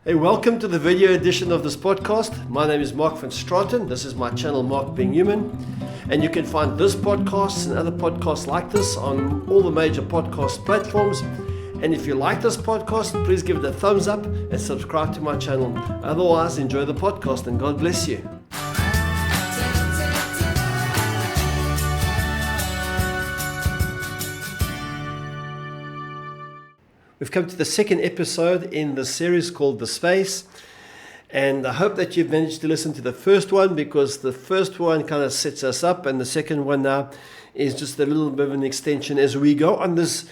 Hey, welcome to the video edition of this podcast. My name is Mark van Straten. This is my channel, MarkBeingHuman. And you can find this podcast and other podcasts like this on all the major podcast platforms. And if you like this podcast, please give it a thumbs up and subscribe to my channel. Otherwise, enjoy the podcast and God bless you. We've come to the second episode in the series called The Space, and I hope that you've managed to listen to the first one, because the first one kind of sets us up, and the second one now is just a little bit of an extension as we go on this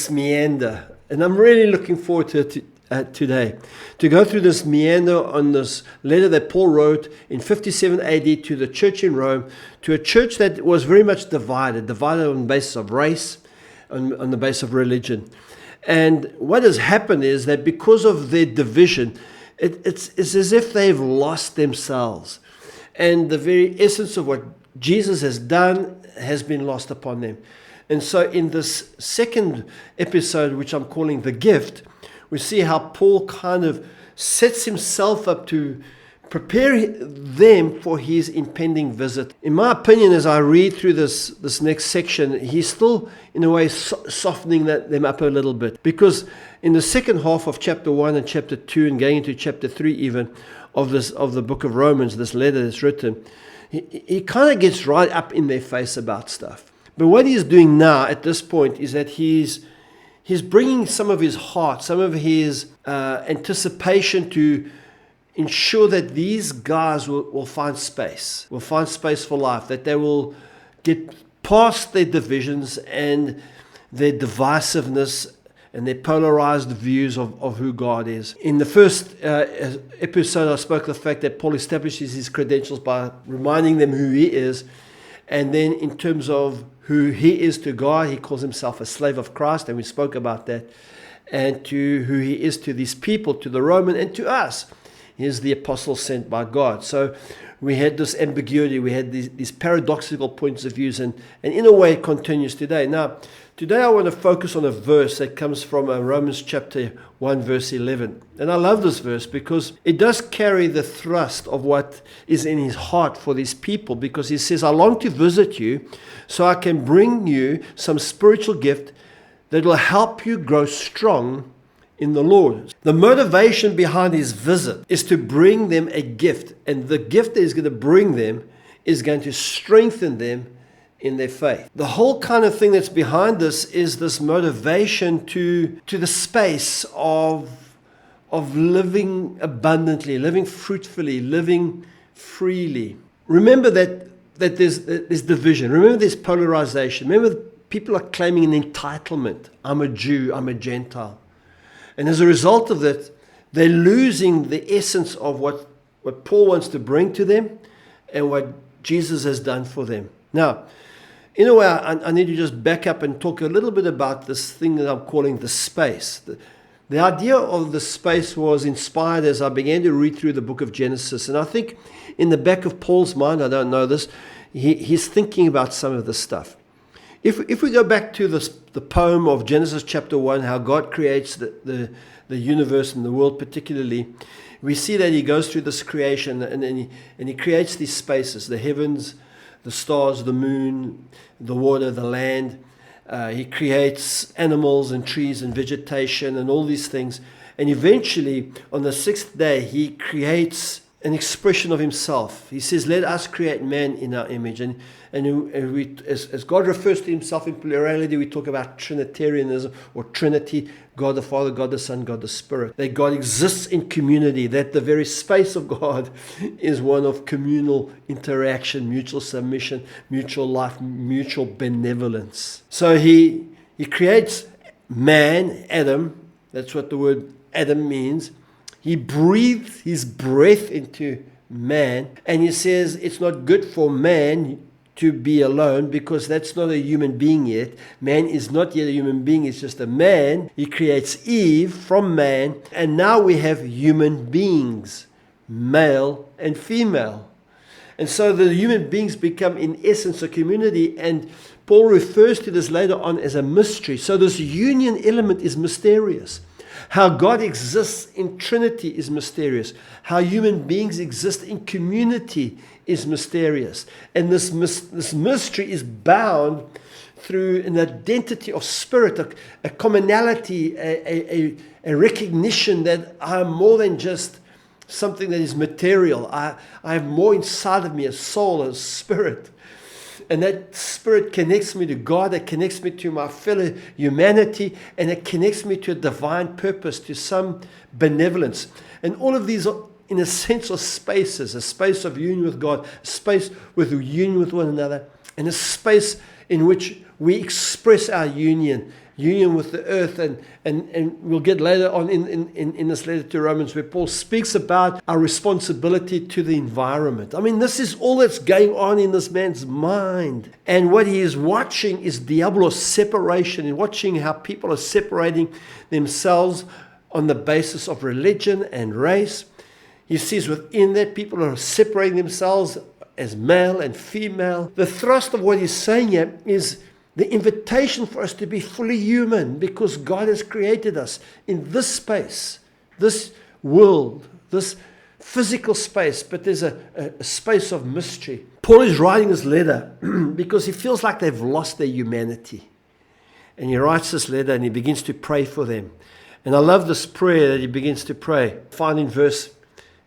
meander. And I'm really looking forward to it today, to go through this meander on this letter that Paul wrote in 57 AD to the church in Rome, to a church that was very much divided on the basis of race, on the basis of religion. And what has happened is that because of their division, it's as if they've lost themselves. And the very essence of what Jesus has done has been lost upon them. And so in this second episode, which I'm calling The Gift, we see how Paul kind of sets himself up to prepare them for his impending visit. In my opinion, as I read through this next section, he's still, in a way, softening them up a little bit. Because in the second half of chapter 1 and chapter 2, and going into chapter 3 even, of the book of Romans, this letter that's written, he kind of gets right up in their face about stuff. But what he's doing now at this point is that he's bringing some of his heart, some of his anticipation to ensure that these guys will find space for life, that they will get past their divisions and their divisiveness and their polarized views of who God is. In the first episode, I spoke of the fact that Paul establishes his credentials by reminding them who he is. And then in terms of who he is to God, he calls himself a slave of Christ, and we spoke about that. And to who he is to these people, to the Roman and to us. He is the apostle sent by God. So we had this ambiguity, we had these paradoxical points of views, and in a way it continues today. Now, today I want to focus on a verse that comes from Romans chapter 1, verse 11. And I love this verse because it does carry the thrust of what is in his heart for these people, because he says, I long to visit you so I can bring you some spiritual gift that will help you grow strong in the Lord. The motivation behind his visit is to bring them a gift, and the gift that he's going to bring them is going to strengthen them in their faith. The whole kind of thing that's behind this is this motivation to the space of living abundantly, living fruitfully, living freely. Remember that there's division. Remember there's polarization. Remember people are claiming an entitlement. I'm a Jew, I'm a Gentile. And as a result of that, they're losing the essence of what Paul wants to bring to them and what Jesus has done for them. Now, in a way, I need to just back up and talk a little bit about this thing that I'm calling the space. The idea of the space was inspired as I began to read through the book of Genesis. And I think in the back of Paul's mind, I don't know this, he's thinking about some of this stuff. If we go back to the poem of Genesis chapter 1, how God creates the universe and the world particularly, we see that he goes through this creation and he creates these spaces, the heavens, the stars, the moon, the water, the land. He creates animals and trees and vegetation and all these things. And eventually, on the sixth day, he creates an expression of himself. He says, let us create man in our image. And we, as God refers to himself in plurality, we talk about Trinitarianism or Trinity, God the Father, God the Son, God the Spirit. That God exists in community, that the very space of God is one of communal interaction, mutual submission, mutual life, mutual benevolence. So he creates man, Adam, that's what the word Adam means. He breathed his breath into man, and he says it's not good for man to be alone because that's not a human being yet. Man is not yet a human being, it's just a man. He creates Eve from man, and now we have human beings, male and female. And so the human beings become in essence a community, and Paul refers to this later on as a mystery. So this union element is mysterious. How God exists in Trinity is mysterious. How human beings exist in community is mysterious. And this mystery is bound through an identity of spirit, a commonality, a recognition that I'm more than just something that is material. I have more inside of me, a soul, a spirit. And that spirit connects me to God, it connects me to my fellow humanity, and it connects me to a divine purpose, to some benevolence. And all of these are, in a sense, are spaces, a space of union with God, a space with union with one another, and a space in which we express our union with the earth. And we'll get later on in this letter to Romans where Paul speaks about our responsibility to the environment. I mean, this is all that's going on in this man's mind. And what he is watching is diablos separation, and watching how people are separating themselves on the basis of religion and race. He sees within that people are separating themselves as male and female. The thrust of what he's saying here is the invitation for us to be fully human, because God has created us in this space, this world, this physical space, but there's a space of mystery. Paul is writing this letter because he feels like they've lost their humanity. And he writes this letter and he begins to pray for them. And I love this prayer that he begins to pray. Find in verse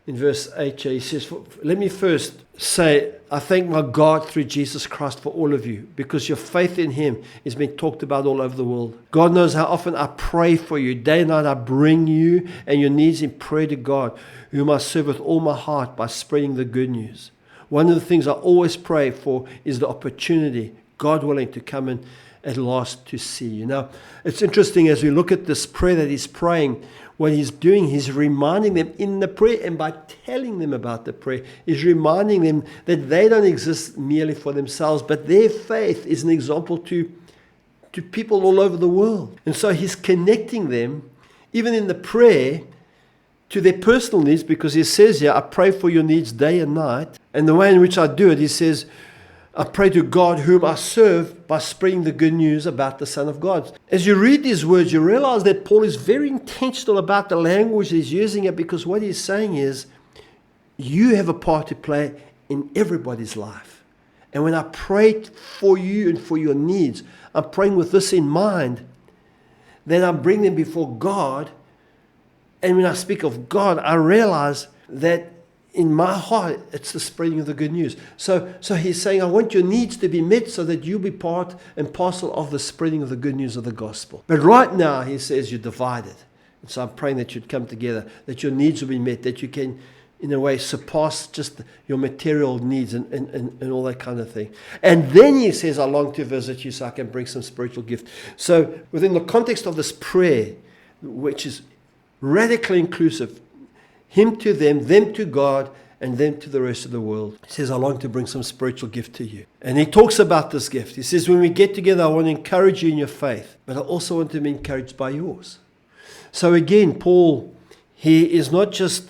8, he says, let me first say, I thank my God through Jesus Christ for all of you, because your faith in him is being talked about all over the world. God knows how often I pray for you. Day and night I bring you and your needs in prayer to God, whom I serve with all my heart by spreading the good news. One of the things I always pray for is the opportunity, God willing, to come in at last to see you. Now, it's interesting as we look at this prayer that he's praying, what he's doing, he's reminding them in the prayer, and by telling them about the prayer, he's reminding them that they don't exist merely for themselves, but their faith is an example to people all over the world. And so he's connecting them, even in the prayer, to their personal needs, because he says here, I pray for your needs day and night. And the way in which I do it, he says, I pray to God whom I serve by spreading the good news about the Son of God. As you read these words, you realize that Paul is very intentional about the language he's using it, because what he's saying is, you have a part to play in everybody's life. And when I pray for you and for your needs, I'm praying with this in mind. Then I bring them before God. And when I speak of God, I realize that in my heart, it's the spreading of the good news. So he's saying, I want your needs to be met so that you'll be part and parcel of the spreading of the good news of the gospel. But right now, he says, you're divided. And so I'm praying that you'd come together, that your needs will be met, that you can, in a way, surpass just your material needs and all that kind of thing. And then he says, I long to visit you so I can bring some spiritual gift. So within the context of this prayer, which is radically inclusive, him to them to God, and them to the rest of the world. He says, I long to bring some spiritual gift to you. And he talks about this gift. He says, when we get together, I want to encourage you in your faith, but I also want to be encouraged by yours. So again, Paul, he is not just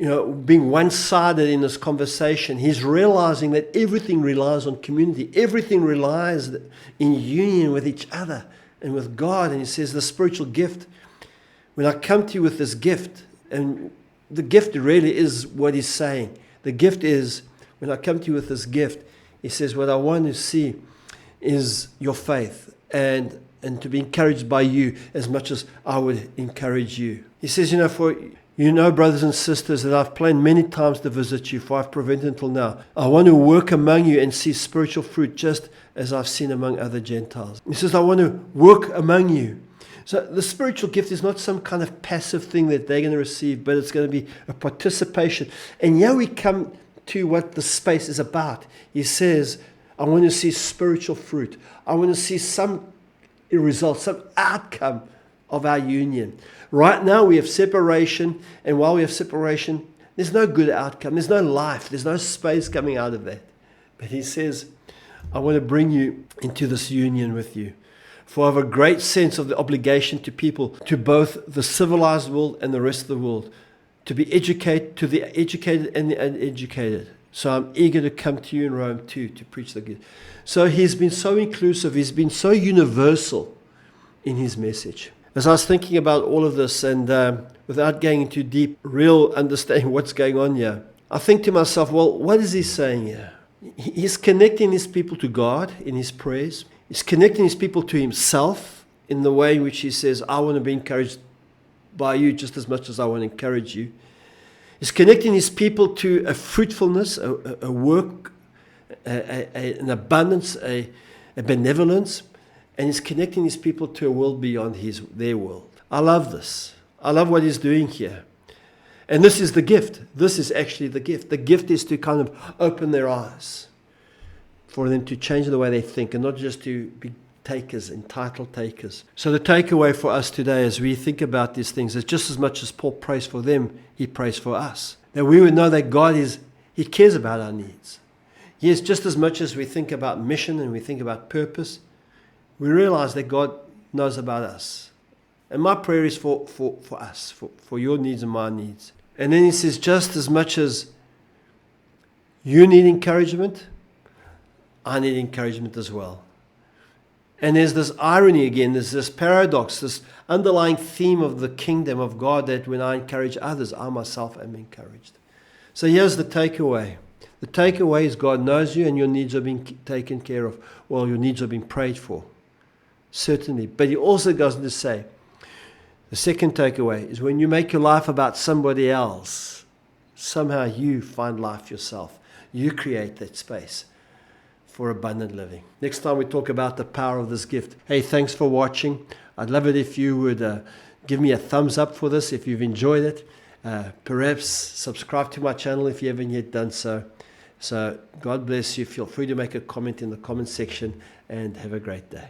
being one-sided in this conversation. He's realizing that everything relies on community. Everything relies in union with each other and with God. And he says, the spiritual gift, when I come to you with this gift, and the gift really is what he's saying. The gift is, when I come to you with this gift, he says, what I want to see is your faith and to be encouraged by you as much as I would encourage you. He says, brothers and sisters, that I've planned many times to visit you, for I've prevented until now. I want to work among you and see spiritual fruit, just as I've seen among other Gentiles. He says, I want to work among you. So the spiritual gift is not some kind of passive thing that they're going to receive, but it's going to be a participation. And here we come to what the space is about. He says, I want to see spiritual fruit. I want to see some result, some outcome of our union. Right now we have separation, and while we have separation, there's no good outcome. There's no life. There's no space coming out of that. But he says, I want to bring you into this union with you. For I have a great sense of the obligation to people, to both the civilized world and the rest of the world, to be educated, to the educated and the uneducated. So I'm eager to come to you in Rome too, to preach the good. So he's been so inclusive, he's been so universal in his message. As I was thinking about all of this and without going into deep, real understanding what's going on here, I think to myself, well, what is he saying here? He's connecting his people to God in his prayers. He's connecting his people to himself in the way in which he says, I want to be encouraged by you just as much as I want to encourage you. He's connecting his people to a fruitfulness, a work, an abundance, a benevolence. And he's connecting his people to a world beyond their world. I love this. I love what he's doing here. And this is the gift. This is actually the gift. The gift is to kind of open their eyes, for them to change the way they think and not just to be takers, entitled takers. So the takeaway for us today as we think about these things is just as much as Paul prays for them, he prays for us. That we would know that God he cares about our needs. Yes, just as much as we think about mission and we think about purpose, we realize that God knows about us. And my prayer is for us, for your needs and my needs. And then he says, just as much as you need encouragement, I need encouragement as well. And there's this irony again, there's this paradox, this underlying theme of the kingdom of God, that when I encourage others, I myself am encouraged. So here's the takeaway. The takeaway is God knows you and your needs are being taken care of. Well, your needs are being prayed for. Certainly. But he also goes on to say, the second takeaway is when you make your life about somebody else, somehow you find life yourself. You create that space for abundant living. Next time we talk about the power of this gift. Hey, thanks for watching. I'd love it if you would give me a thumbs up for this if you've enjoyed it. Perhaps subscribe to my channel if you haven't yet done so. So God bless you. Feel free to make a comment in the comment section and have a great day.